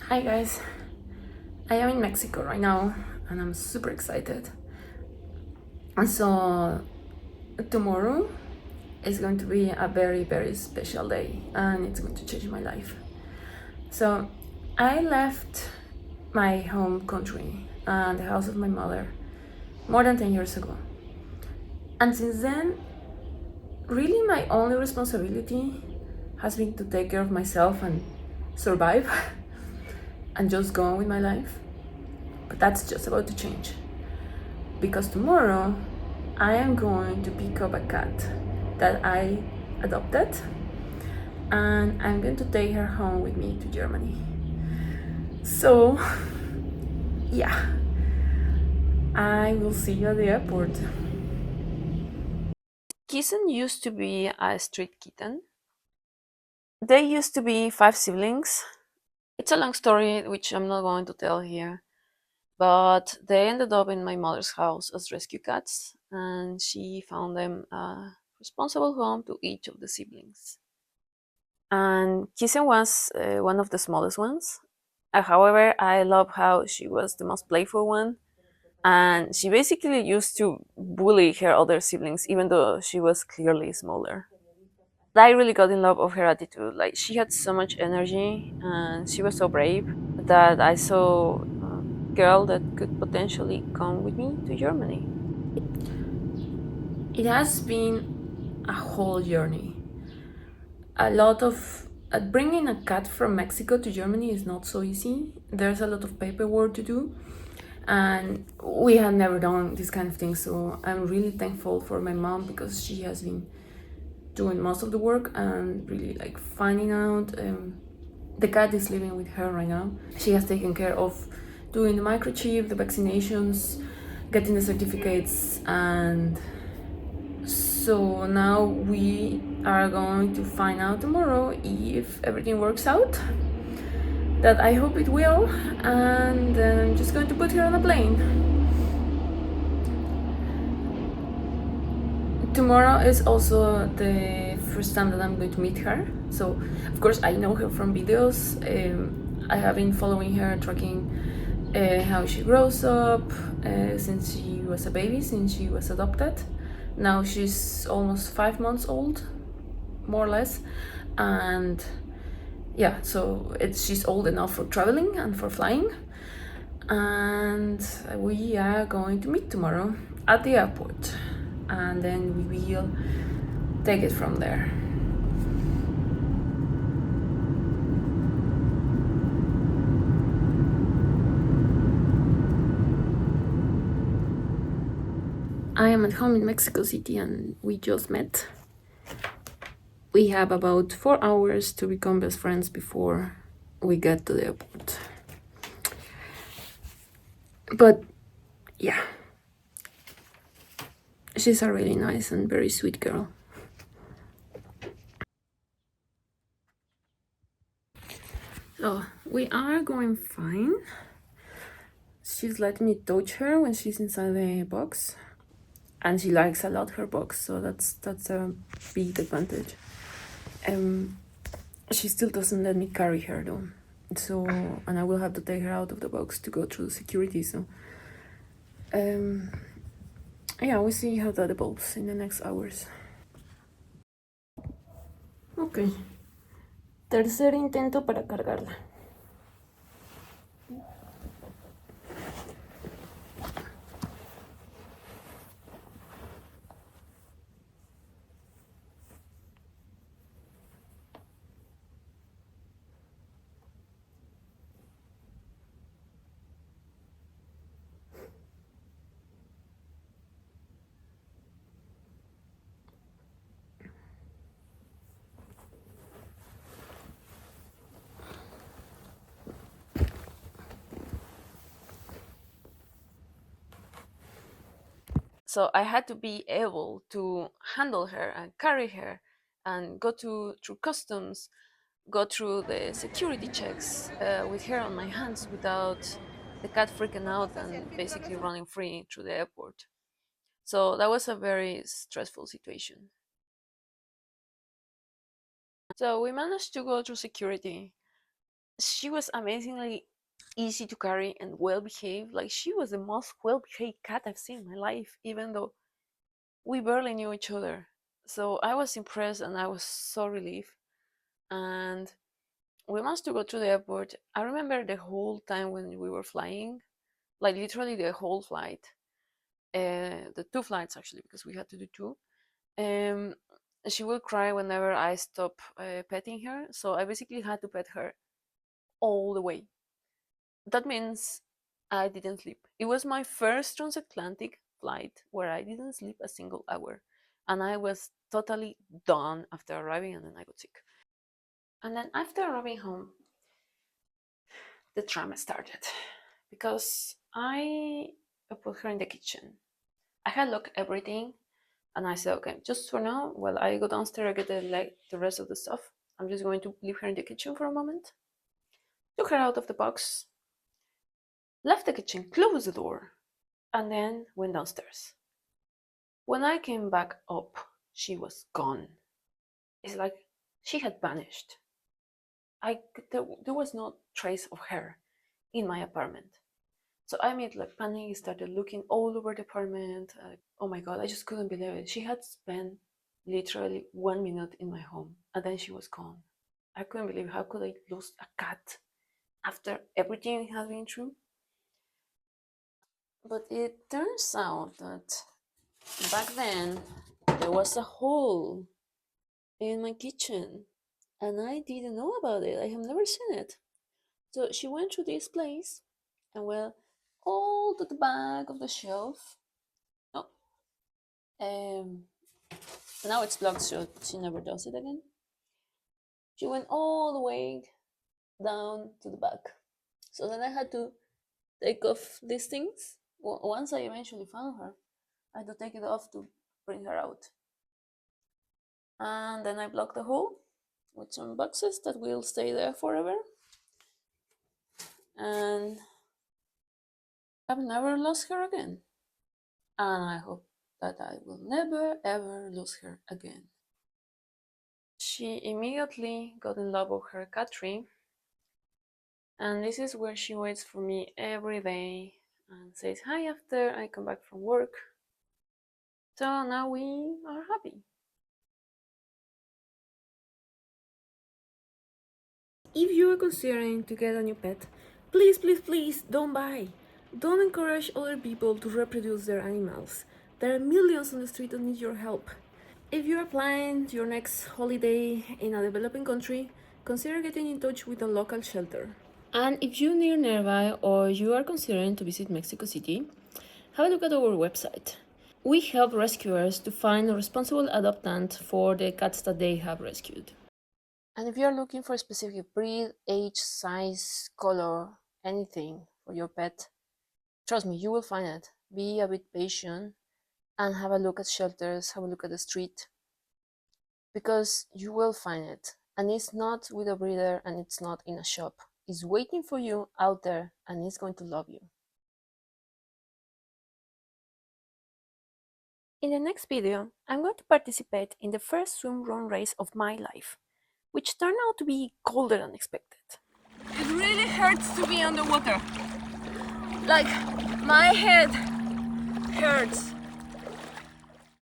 Hi guys, I am in Mexico right now and I'm super excited. And so tomorrow is going to be a very, very special day and it's going to change my life. So I left my home country and the house of my mother more than 10 years ago. And since then, really my only responsibility has been to take care of myself and survive and just go on with my life. But that's just about to change. Because tomorrow I am going to pick up a cat that I adopted and I'm going to take her home with me to Germany. So, yeah, I will see you at the airport. Kitten used to be a street kitten. They used to be five siblings. It's a long story which I'm not going to tell here, but they ended up in my mother's house as rescue cats, and she found them a responsible home to each of the siblings. And Kisen was one of the smallest ones. However, I love how she was the most playful one, and she basically used to bully her other siblings, even though she was clearly smaller. I really got in love of her attitude. Like she had so much energy, and she was so brave that I saw a girl that could potentially come with me to Germany. It has been a whole journey. A lot of bringing a cat from Mexico to Germany is not so easy. There's a lot of paperwork to do, and we had never done this kind of thing. So I'm really thankful for my mom because she has been doing most of the work and really like finding out. The cat is living with her right now. She has taken care of doing the microchip, the vaccinations, getting the certificates, and so now we are going to find out tomorrow if everything works out. That I hope it will, and then I'm just going to put her on a plane. Tomorrow is also the first time that I'm going to meet her. So, of course, I know her from videos. I have been following her, tracking how she grows up since she was a baby, since she was adopted. Now she's almost 5 months old, more or less, and yeah, so she's old enough for traveling and for flying. And we are going to meet tomorrow at the airport, and then we will take it from there. I am at home in Mexico City and we just met. We have about 4 hours to become best friends before we get to the airport. But yeah, she's a really nice and very sweet girl. So we are going fine. She's letting me touch her when she's inside the box, and she likes a lot her box, so that's a big advantage. Um, she still doesn't let me carry her though, so and I will have to take her out of the box to go through security. So, yeah, we'll see how that evolves in the next hours. Ok, tercer intento para cargarla. So I had to be able to handle her and carry her and go through customs, go through the security checks with her on my hands without the cat freaking out and basically running free through the airport. So that was a very stressful situation. So we managed to go through security. She was amazingly easy to carry and well behaved. Like, she was the most well behaved cat I've seen in my life, even though we barely knew each other. So I was impressed and I was so relieved. And we managed to go to the airport. I remember the whole time when we were flying, like literally the whole flight, the two flights actually, because we had to do two. Um, she will cry whenever I stop petting her. So I basically had to pet her all the way. That means I didn't sleep. It was my first transatlantic flight where I didn't sleep a single hour. And I was totally done after arriving, and then I got sick. And then after arriving home, the drama started because I put her in the kitchen. I had looked everything, and I said, okay, just for now, while I go downstairs, I get the rest of the stuff. I'm just going to leave her in the kitchen for a moment. Took her out of the box, left the kitchen, closed the door, and then went downstairs. When I came back up, she was gone. It's like she had vanished. There was no trace of her in my apartment. So I made like panic, started looking all over the apartment. Oh my god, I just couldn't believe it. She had spent literally 1 minute in my home and then she was gone. I couldn't believe how could I lose a cat after everything has been through. But it turns out that back then there was a hole in my kitchen and I didn't know about it. I have never seen it. So she went through this place and well, all to the back of the shelf. No, now it's blocked, so she never does it again. She went all the way down to the back. So then I had to take off these things. Once I eventually found her, I had to take it off to bring her out. And then I blocked the hole with some boxes that will stay there forever. And I've never lost her again. And I hope that I will never ever lose her again. She immediately got in love with her cat tree, and this is where she waits for me every day and says hi after I come back from work. So now we are happy. If you are considering to get a new pet, please, please, please don't buy. Don't encourage other people to reproduce their animals. There are millions on the street that need your help. If you are planning your next holiday in a developing country, consider getting in touch with a local shelter. And if you live nearby or you are considering to visit Mexico City, have a look at our website. We help rescuers to find a responsible adoptant for the cats that they have rescued. And if you're looking for a specific breed, age, size, color, anything for your pet, trust me, you will find it. Be a bit patient and have a look at shelters, have a look at the street, because you will find it. And it's not with a breeder and it's not in a shop. It's waiting for you out there and it's going to love you. In the next video, I'm going to participate in the first swim run race of my life, which turned out to be colder than expected. It really hurts to be underwater. Like, my head hurts.